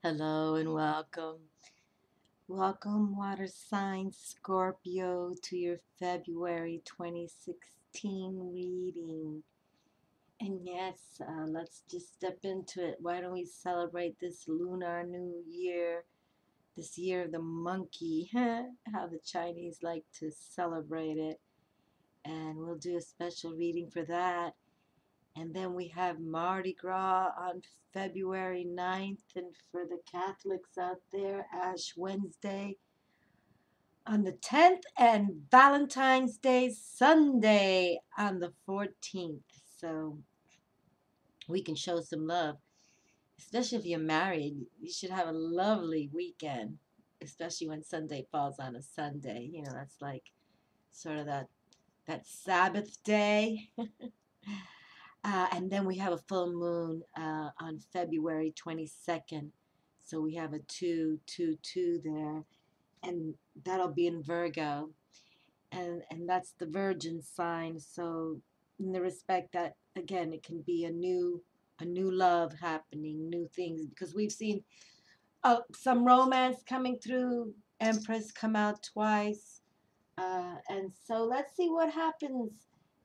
Hello and welcome. Welcome, water sign Scorpio, to your February 2016 reading. And yes, let's just step into it. Why don't we celebrate this Lunar New Year, this year of the monkey, how the Chinese like to celebrate it. And we'll do a special reading for that. And then we have Mardi Gras on February 9th. And for the Catholics out there, Ash Wednesday on the 10th. And Valentine's Day Sunday on the 14th. So we can show some love. Especially if you're married, you should have a lovely weekend. Especially when Sunday falls on a Sunday. You know, that's like sort of that Sabbath day. And then we have a full moon on February 22nd. So we have a 222 there. And that'll be in Virgo. And that's the Virgin sign. So in the respect that, again, it can be a new love happening, new things. Because we've seen some romance coming through. Empress come out twice. And so let's see what happens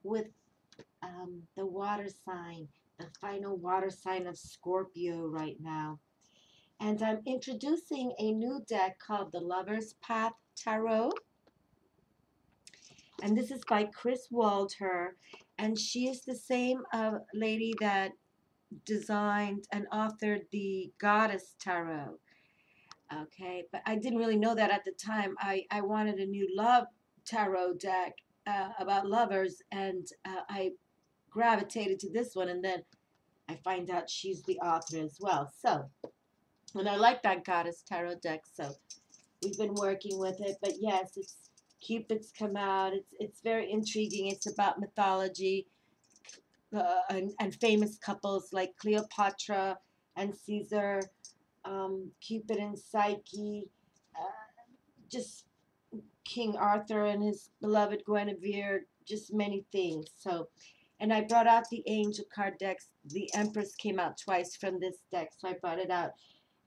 with the water sign, the final water sign of Scorpio right now. And I'm introducing a new deck called the Lover's Path Tarot. And this is by Chris Walter. And she is the same lady that designed and authored the Goddess Tarot. Okay, but I didn't really know that at the time. I wanted a new love tarot deck about lovers, and I gravitated to this one, and then I find out she's the author as well. So, and I like that Goddess Tarot deck, so we've been working with it. But yes, it's Cupid's come out. It's very intriguing. It's about mythology and famous couples like Cleopatra and Caesar, Cupid and Psyche, just King Arthur and his beloved Guinevere, just many things. So, and I brought out the angel card decks. The Empress came out twice from this deck, so I brought it out.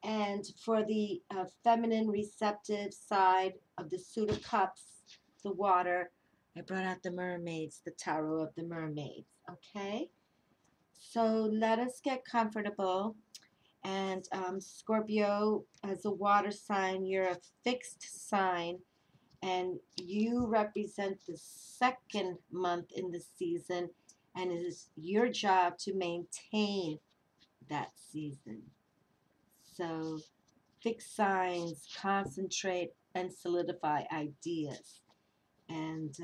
And for the feminine receptive side of the suit of cups, the water, I brought out the mermaids, the tarot of the mermaids. Okay, so let us get comfortable. And Scorpio, as a water sign, you're a fixed sign, and you represent the second month in the season, and it is your job to maintain that season. So fix signs, concentrate, and solidify ideas. And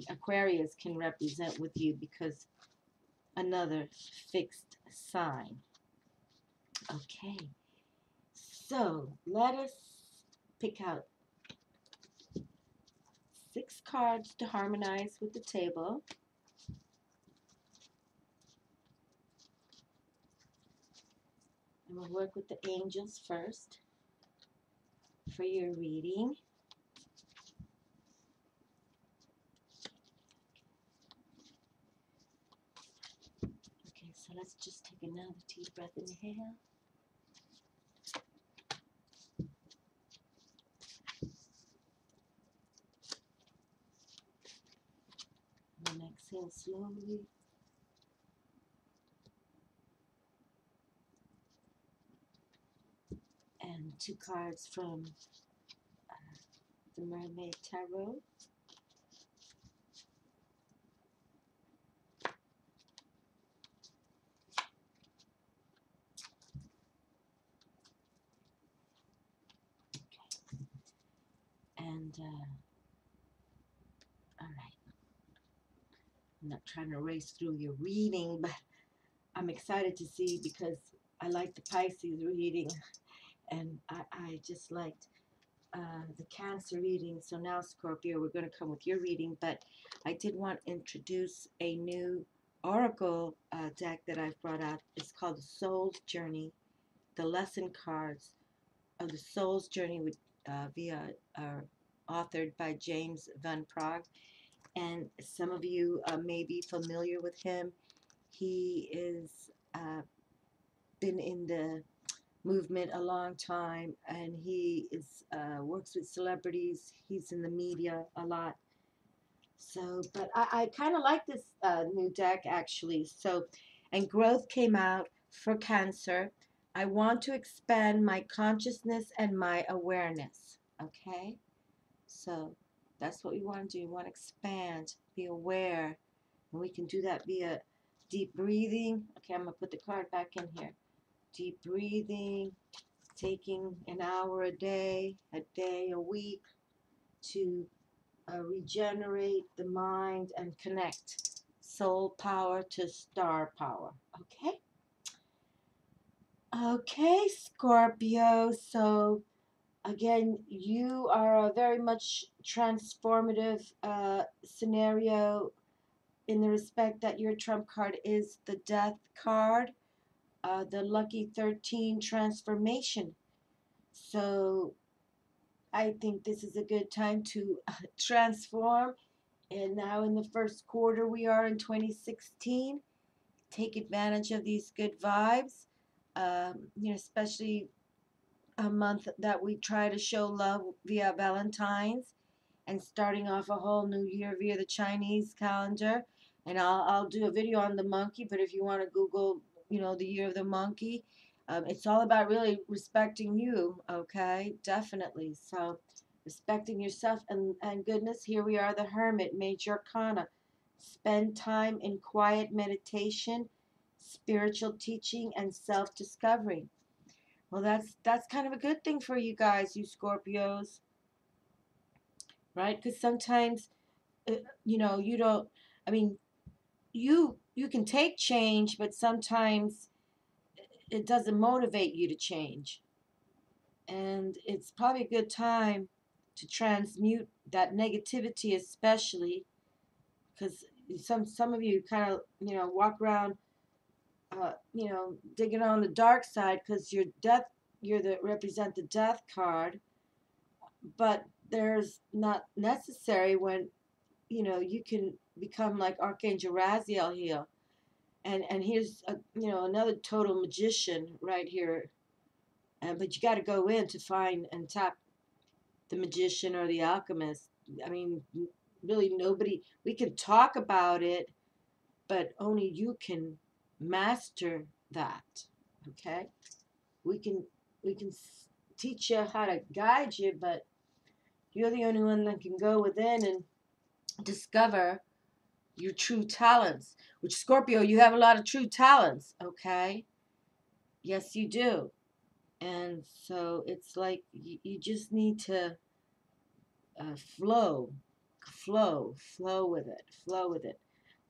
Aquarius can represent with you because another fixed sign. Okay, so let us pick out 6 cards to harmonize with the table. And we'll work with the angels first for your reading. Okay, so let's just take another deep breath. Inhale. And then exhale slowly. And 2 cards from the Mermaid Tarot. And, all right. I'm not trying to race through your reading, but I'm excited to see because I like the Pisces reading, and I just liked the Cancer reading. So now, Scorpio, we're going to come with your reading, but I did want to introduce a new Oracle deck that I've brought out. It's called the Soul's Journey, the lesson cards of the Soul's Journey with authored by James Van Praagh. And some of you may be familiar with him. He is been in the movement a long time, and he is works with celebrities. He's in the media a lot. So, but I kind of like this new deck actually. So, and growth came out for Cancer. I want to expand my consciousness and my awareness. Okay, so that's what we want to do. We want to expand, be aware, and we can do that via deep breathing. Okay, I'm gonna put the card back in here. Deep breathing, taking an hour a day, a week to regenerate the mind and connect soul power to star power. Okay? Okay, Scorpio. So, again, you are a very much transformative scenario in the respect that your trump card is the death card, the lucky 13 transformation. So, I think this is a good time to transform. And now in the first quarter, we are in 2016. Take advantage of these good vibes. Especially a month that we try to show love via Valentine's, and starting off a whole new year via the Chinese calendar. And I'll do a video on the monkey, but if you want to Google, the year of the monkey, it's all about really respecting you, okay? Definitely. So, respecting yourself and goodness, here we are, the Hermit, Major Arcana. Spend time in quiet meditation, spiritual teaching, and self-discovery. Well, that's kind of a good thing for you guys, you Scorpios, right? Because sometimes, you don't. I mean, you can take change, but sometimes it doesn't motivate you to change. And it's probably a good time to transmute that negativity, especially because some of you kind of walk around digging on the dark side because you're the represent the death card, but there's not necessary when you can become like Archangel Raziel here. And here's another total magician right here. But you got to go in to find and tap the magician or the alchemist. I mean, really nobody. We can talk about it, but only you can master that. Okay, we can teach you how to guide you, but you're the only one that can go within and discover your true talents. Which, Scorpio, you have a lot of true talents. Okay, yes, you do. And so it's like you just need to flow with it, flow with it.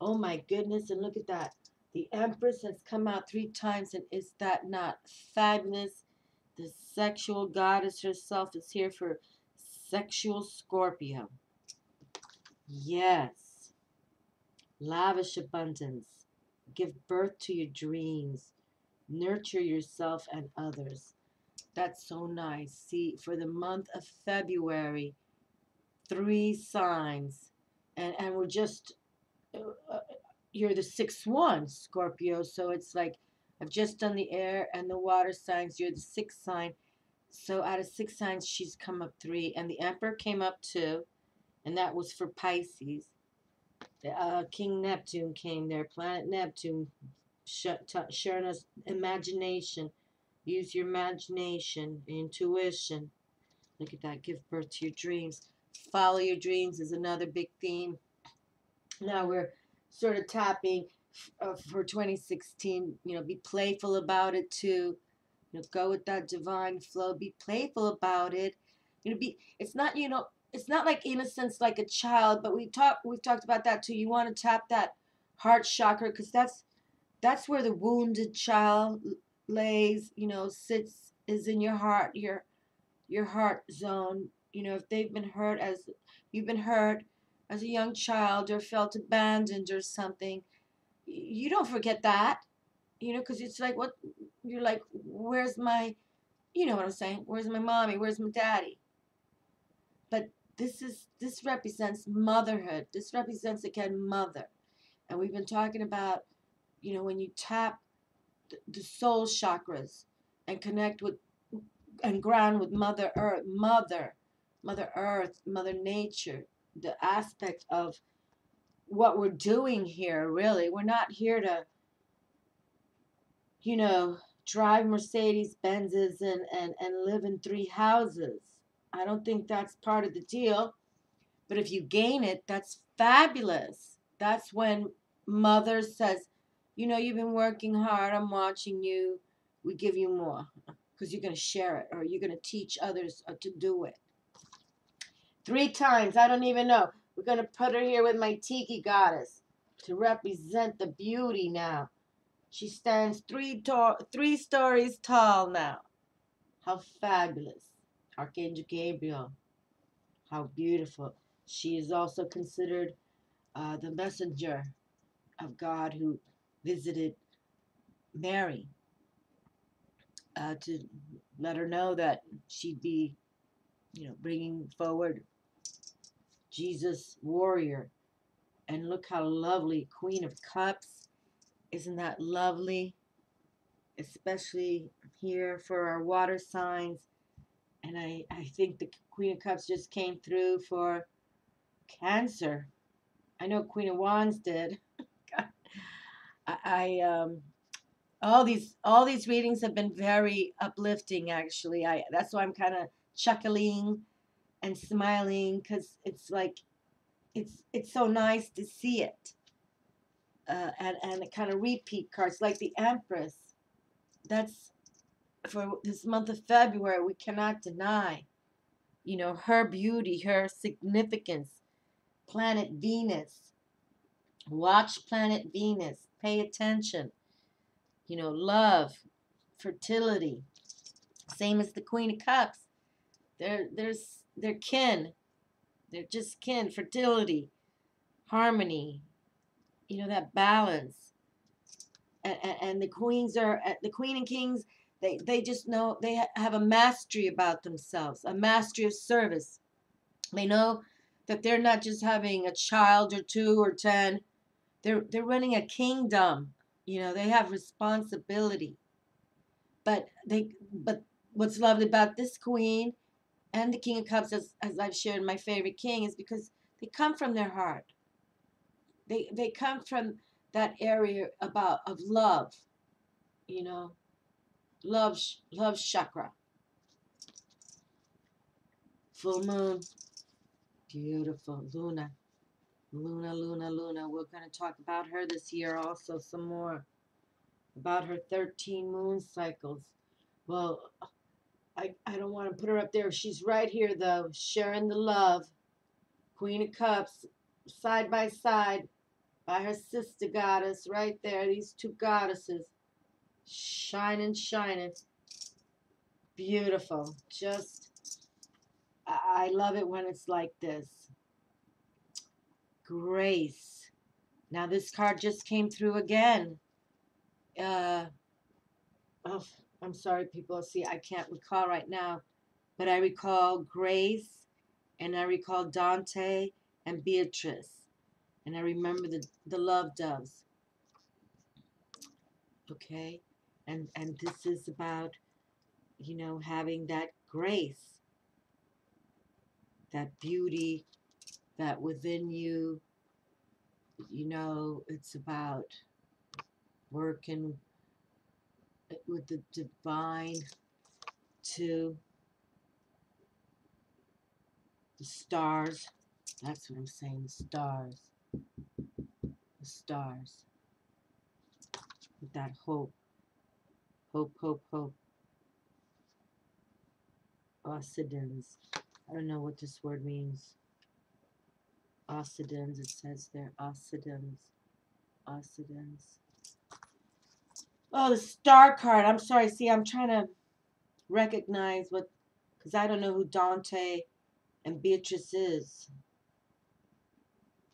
Oh my goodness, and look at that. The Empress has come out 3 times, and is that not fabulous? The sexual goddess herself is here for sexual Scorpio. Yes. Lavish abundance. Give birth to your dreams. Nurture yourself and others. That's so nice. See, for the month of February, 3 signs. And we're just, you're the 6th one, Scorpio. So it's like, I've just done the air and the water signs. You're the 6th sign. So out of 6 signs, she's come up 3. And the Emperor came up 2. And that was for Pisces. King Neptune came there. Planet Neptune sharing us imagination. Use your imagination, intuition. Look at that. Give birth to your dreams. Follow your dreams is another big theme. Now we're sort of tapping for 2016. Be playful about it too. Go with that divine flow. Be playful about it. It's not it's not like innocence like a child, but we've talked about that too. You want to tap that heart chakra because that's where the wounded child lays. Sits is in your heart, your heart zone. If they've been hurt as you've been hurt as a young child or felt abandoned or something, you don't forget that. Because it's like what you're like. Where's my, what I'm saying? Where's my mommy? Where's my daddy? But this represents motherhood. This represents again mother, and we've been talking about, when you tap the soul chakras and connect with and ground with Mother Earth, Mother Earth, Mother Nature, the aspect of what we're doing here, really. We're not here to, you know, drive Mercedes Benzes and live in 3 houses. I don't think that's part of the deal. But if you gain it, that's fabulous. That's when Mother says, you know, you've been working hard. I'm watching you. We give you more because you're going to share it or you're going to teach others to do it. 3 times. I don't even know. We're going to put her here with my Tiki goddess to represent the beauty now. She stands 3 stories tall now. How fabulous. Archangel Gabriel. How beautiful. She is also considered the messenger of God who visited Mary to let her know that she'd be, you know, bringing forward Jesus warrior. And look how lovely, Queen of Cups. Isn't that lovely? Especially here for our water signs. And I think the Queen of Cups just came through for Cancer. I know Queen of Wands did. All these readings have been very uplifting, actually. That's why I'm kind of chuckling and smiling, because it's like it's so nice to see it. And it kind of repeat cards like the Empress. That's for this month of February. We cannot deny, you know, her beauty, her significance. Planet Venus. Watch Planet Venus. Pay attention. You know, love, fertility. Same as the Queen of Cups. They're kin. They're just kin. Fertility, harmony. You know, that balance. And the queens are the Queen and Kings. They just know they have a mastery about themselves, a mastery of service. They know that they're not just having a child or 2 or 10. They're running a kingdom. You know, they have responsibility. But what's lovely about this queen and the King of Cups, as I've shared, my favorite king, is because they come from their heart. They come from that area of love, you know, love chakra. Full moon, beautiful. Luna. We're going to talk about her this year also some more. About her 13 moon cycles. Well, I don't want to put her up there. She's right here, though, sharing the love. Queen of Cups, side by side, by her sister goddess, right there. These 2 goddesses, shining. Beautiful. Just, I love it when it's like this. Grace. Now, this card just came through again. Oh, I'm sorry, people. See, I can't recall right now. But I recall Grace, and I recall Dante and Beatrice. And I remember the love doves. Okay? And this is about, you know, having that grace, that beauty, that within you, you know, it's about working with the divine to the stars. That's what I'm saying, the stars. The stars. With that hope. Hope. Oscidens. I don't know what this word means. Oscidens, it says there. Oscidens. Oh, the star card. I'm sorry. See, I'm trying to recognize what, because I don't know who Dante and Beatrice is.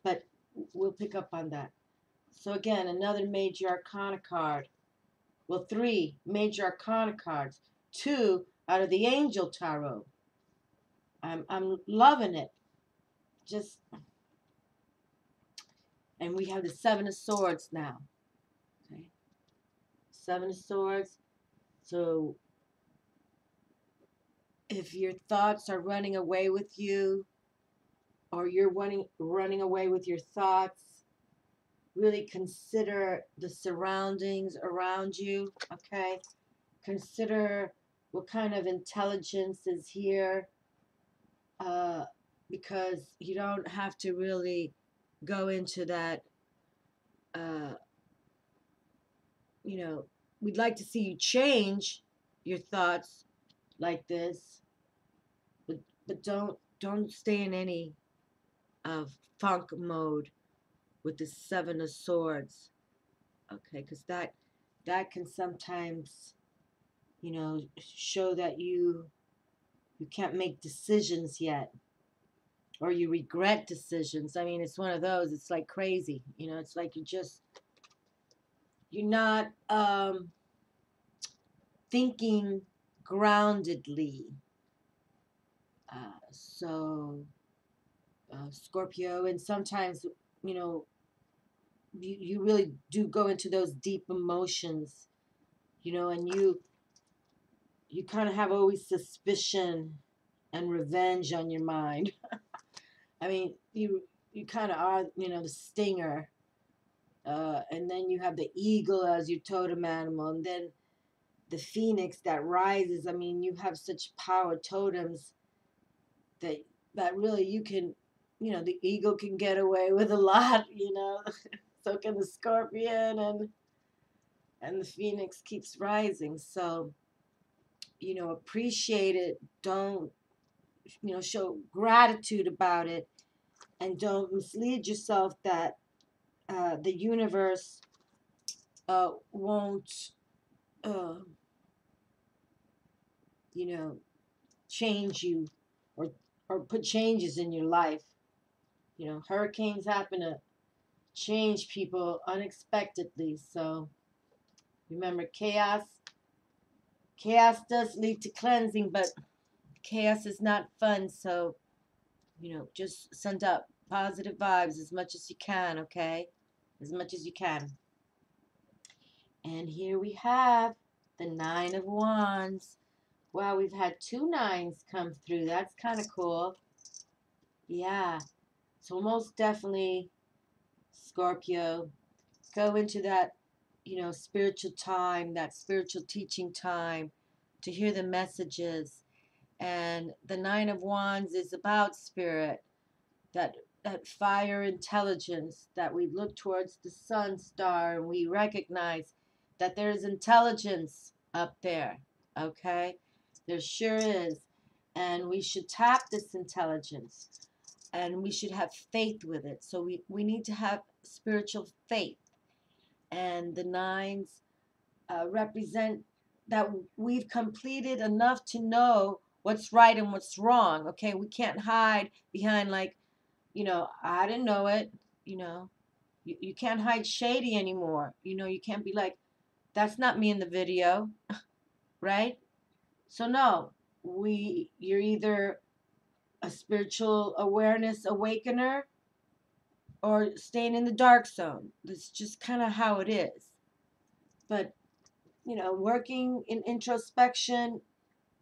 But we'll pick up on that. So again, another major arcana card. Well, 3 major arcana cards. 2 out of the Angel Tarot. I'm loving it. Just, and we have the 7 of Swords now. Okay. Seven of Swords. So if your thoughts are running away with you, or you're running away with your thoughts, really consider the surroundings around you, okay? Consider what kind of intelligence is here, uh, because you don't have to really go into that, uh, we'd like to see you change your thoughts like this, but don't stay in any of funk mode with the Seven of Swords, okay? Because that can sometimes, show that you can't make decisions yet, or you regret decisions. I mean, it's one of those. It's like crazy, It's like you're not thinking groundedly. So Scorpio, and sometimes you know you really do go into those deep emotions, and you kind of have always suspicion and revenge on your mind. I mean, you kind of are, the stinger, and then you have the eagle as your totem animal, and then the phoenix that rises. I mean, you have such power totems that really you can, the eagle can get away with a lot, so can the scorpion, and the phoenix keeps rising. So, appreciate it. Don't, show gratitude about it, and don't mislead yourself that the universe won't, uh, change you, or put changes in your life. Hurricanes happen to change people unexpectedly. So remember, chaos does lead to cleansing, but chaos is not fun. So, just send up positive vibes as much as you can, okay? As much as you can. And here we have the Nine of Wands. Wow, we've had two nines come through. That's kind of cool. Yeah. So most definitely, Scorpio, go into that, spiritual time, that spiritual teaching time, to hear the messages. And the Nine of Wands is about spirit, that fire intelligence, that we look towards the sun star and we recognize that there is intelligence up there, okay? There sure is. And we should tap this intelligence, and we should have faith with it. So we need to have spiritual faith. And the nines represent that we've completed enough to know what's right and what's wrong. Okay, we can't hide behind, like, I didn't know it. You can't hide shady anymore. You can't be like, that's not me in the video, right? So no, you're either a spiritual awareness awakener or staying in the dark zone. That's just kind of how it is. But working in introspection,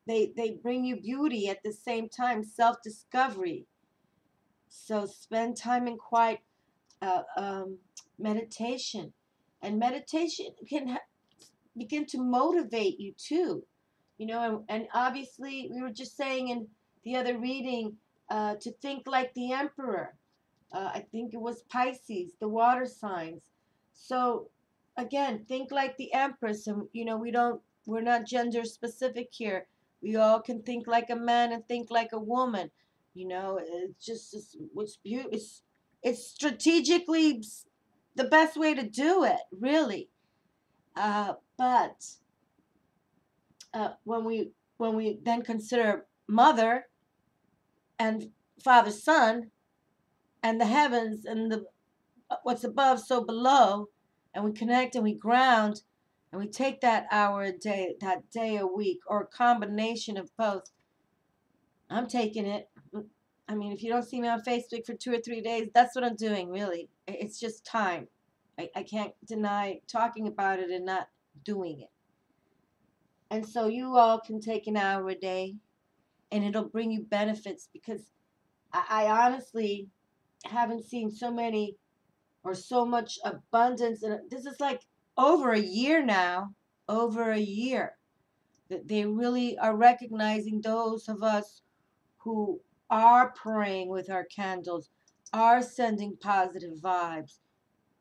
they bring you beauty at the same time, self-discovery. So spend time in quiet, uh, um, meditation, and meditation can begin to motivate you too. And obviously we were just saying in the other reading, to think like the emperor. I think it was Pisces, the water signs. So again, think like the Empress, and we're not gender specific here. We all can think like a man and think like a woman. It's just what's beautiful. It's strategically the best way to do it, really. But when we then consider mother and father, son, and the heavens, and the what's above so below, and we connect and we ground, and we take that hour a day, that day a week, or a combination of both. I'm taking it. I mean, if you don't see me on Facebook for 2 or 3 days, that's what I'm doing, really. It's just time. I can't deny talking about it and not doing it. And so you all can take an hour a day and it'll bring you benefits, because I honestly haven't seen so many or so much abundance. And this is like over a year now, over a year, that they really are recognizing those of us who are praying with our candles, are sending positive vibes,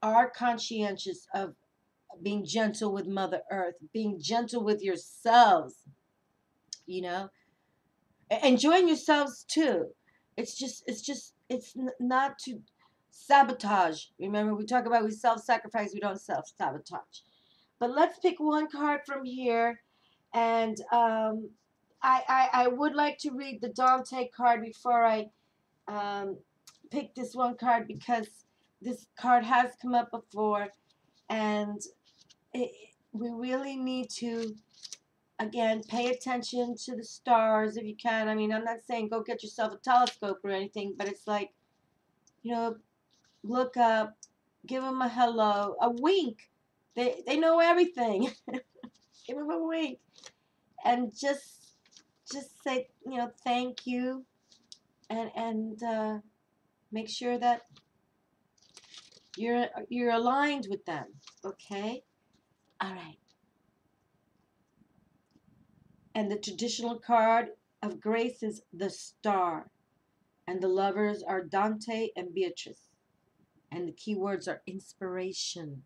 are conscientious of being gentle with Mother Earth, being gentle with yourselves, you know, enjoying yourselves too. It's not to sabotage. Remember, we talk about we self-sacrifice, we don't self-sabotage. But let's pick one card from here, and I would like to read the Dante card before I um, pick this one card, because this card has come up before, and it, we really need to, again, pay attention to the stars if you can. I mean, I'm not saying go get yourself a telescope or anything, but it's like, you know, look up, give them a hello, a wink. They know everything. Give them a wink, and just say, you know, thank you, and make sure that you're aligned with them. Okay, all right. And the traditional card of grace is the star, and the lovers are Dante and Beatrice, and the keywords are inspiration,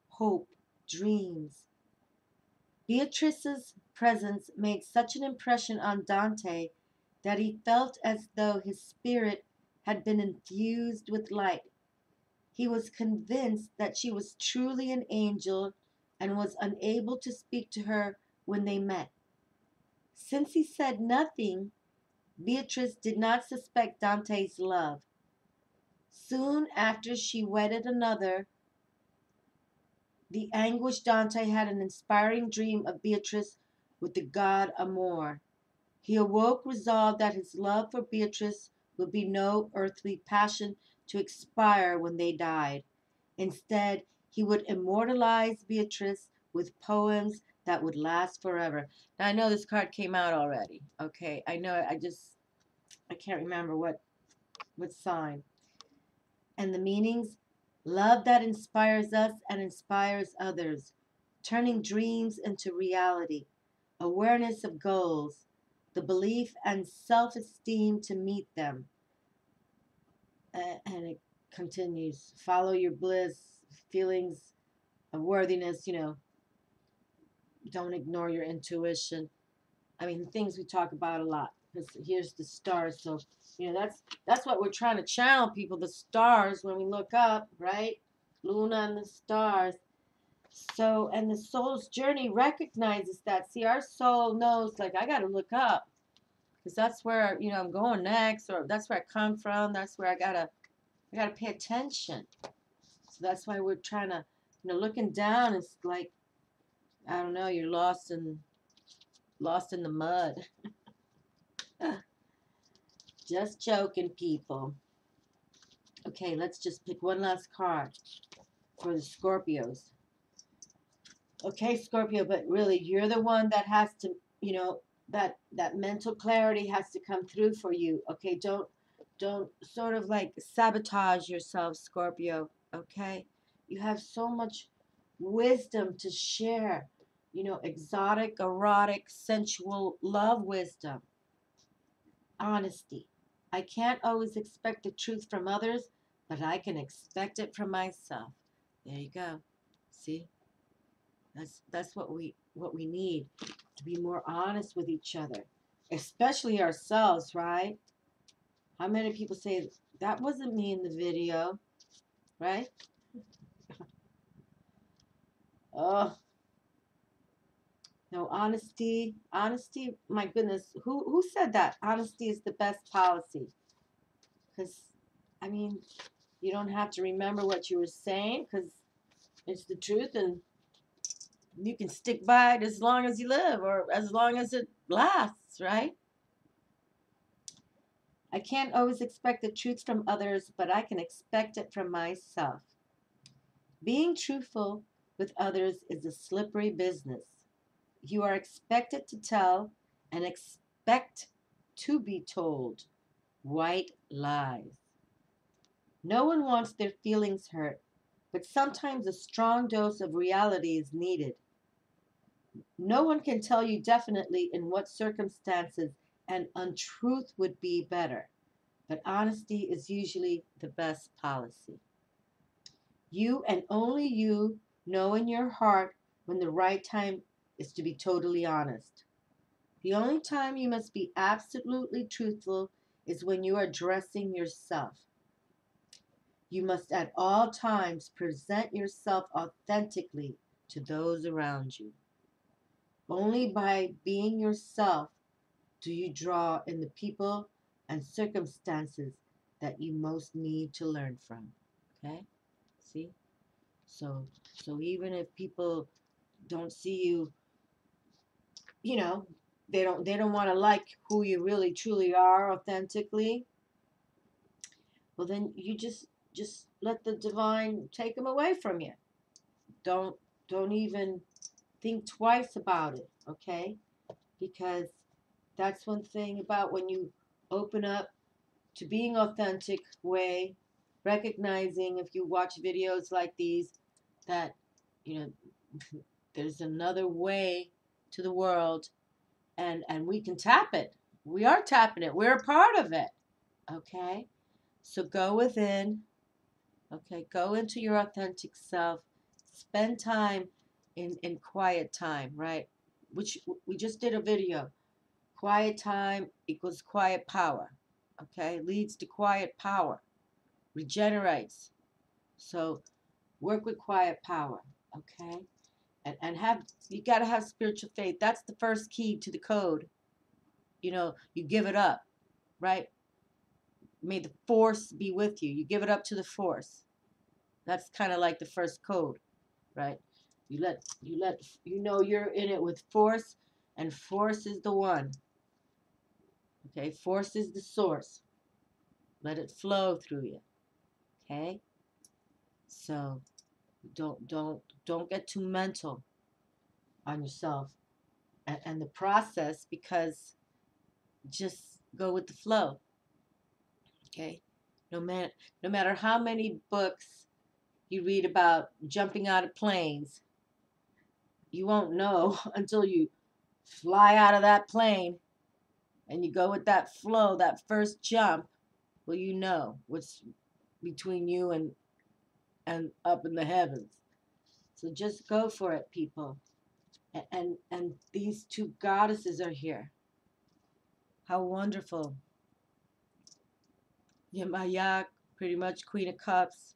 hope, dreams. Beatrice's presence made such an impression on Dante that he felt as though his spirit had been infused with light. He was convinced that she was truly an angel and was unable to speak to her when they met. Since he said nothing, Beatrice did not suspect Dante's love. Soon after she wedded another, the anguished Dante had an inspiring dream of Beatrice with the god Amor. He awoke resolved that his love for Beatrice would be no earthly passion to expire when they died. Instead, he would immortalize Beatrice with poems that would last forever. Now, I know this card came out already. Okay, I know. I can't remember what sign. And the meanings: love that inspires us and inspires others, turning dreams into reality, awareness of goals, the belief and self esteem to meet them. And it continues: follow your bliss, feelings of worthiness, don't ignore your intuition. I mean, things we talk about a lot. Because here's the stars. So, that's what we're trying to channel, people. The stars, when we look up, right? Luna and the stars. So, and the soul's journey recognizes that. See, our soul knows, like, I got to look up. Because that's where, I'm going next. Or that's where I come from. That's where I got to pay attention. So that's why we're trying to, looking down. It's like, I don't know, you're lost in the mud. Just joking, people. Okay, let's just pick one last card for the Scorpios. Okay, Scorpio, but really, you're the one that has to, that mental clarity has to come through for you. Okay, don't sort of like sabotage yourself, Scorpio. Okay, you have so much wisdom to share. Exotic, erotic, sensual love wisdom. Honesty. I can't always expect the truth from others, but I can expect it from myself. There you go. See? That's what we need, to be more honest with each other, especially ourselves, right? How many people say that wasn't me in the video, right? Oh, no, honesty, my goodness. Who said that? Honesty is the best policy. Because, I mean, you don't have to remember what you were saying, because it's the truth, and you can stick by it as long as you live, or as long as it lasts, right? I can't always expect the truth from others, but I can expect it from myself. Being truthful with others is a slippery business. You are expected to tell and expect to be told white lies. No one wants their feelings hurt, but sometimes a strong dose of reality is needed. No one can tell you definitely in what circumstances an untruth would be better, but honesty is usually the best policy. You and only you know in your heart when the right time is to be totally honest. The only time you must be absolutely truthful is when you are addressing yourself. You must at all times present yourself authentically to those around you. Only by being yourself do you draw in the people and circumstances that you most need to learn from. Okay? See? So even if people don't see you, you know, they don't want to like who you really truly are authentically, well then you just let the divine take them away from you. Don't even think twice about it, okay? Because that's one thing about when you open up to being authentic way, recognizing if you watch videos like these that, you know, there's another way to the world, and we can tap it. We are tapping it. We're a part of it. Okay? So go within. Okay? Go into your authentic self. Spend time in quiet time, right? Which we just did a video. Quiet time equals quiet power. Okay? Leads to quiet power. Regenerates. So work with quiet power. Okay? And have, you got to have spiritual faith. That's the first key to the code. You give it up, right? May the force be with you. You give it up to the force. That's kind of like the first code, right? You're in it with force, and force is the one. Okay, force is the source. Let it flow through you. Okay? So don't get too mental on yourself and the process, because just go with the flow. Okay? No matter how many books you read about jumping out of planes, you won't know until you fly out of that plane and you go with that flow, that first jump. Well, you know what's between you and up in the heavens. So just go for it, people. And these two goddesses are here. How wonderful. Magick, pretty much Queen of Cups.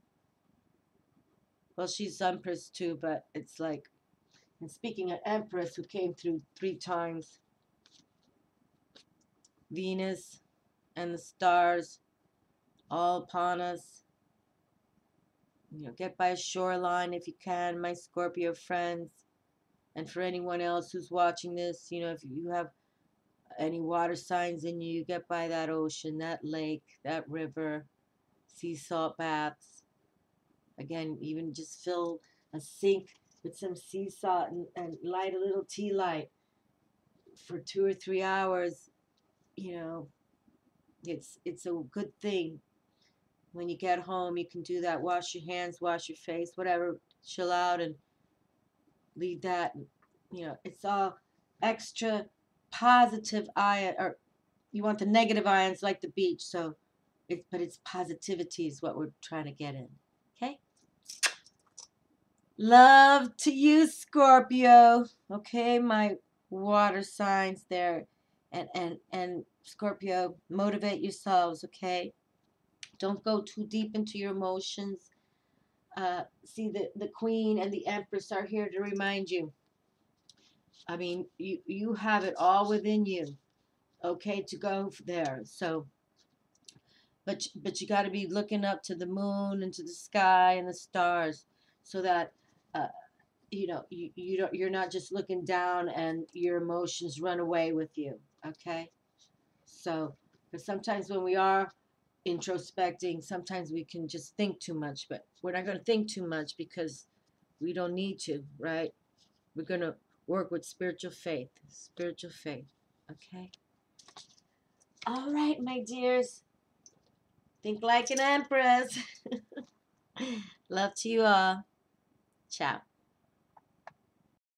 Well, she's Empress too, but it's like, and speaking of Empress, who came through 3 times, Venus and the stars all upon us. Get by a shoreline if you can, my Scorpio friends. And for anyone else who's watching this, if you have any water signs in you, get by that ocean, that lake, that river, sea salt baths. Again, even just fill a sink with some sea salt and light a little tea light for 2 or 3 hours. It's a good thing. When you get home, you can do that. Wash your hands, wash your face, whatever. Chill out and leave that. It's all extra positive ion, or you want the negative ions like the beach. But it's positivity is what we're trying to get in. Okay? Love to you, Scorpio. Okay, my water signs there. And Scorpio, motivate yourselves, okay? Don't go too deep into your emotions. See, the Queen and the Empress are here to remind you. I mean, you have it all within you, okay, to go there. So, but you got to be looking up to the moon and to the sky and the stars, so that you're not just looking down and your emotions run away with you. Okay, so because sometimes when we are introspecting, sometimes we can just think too much, but we're not going to think too much, because We don't need to, right? We're going to work with spiritual faith. Spiritual faith. Okay? All right, my dears. Think like an empress. Love to you all. Ciao.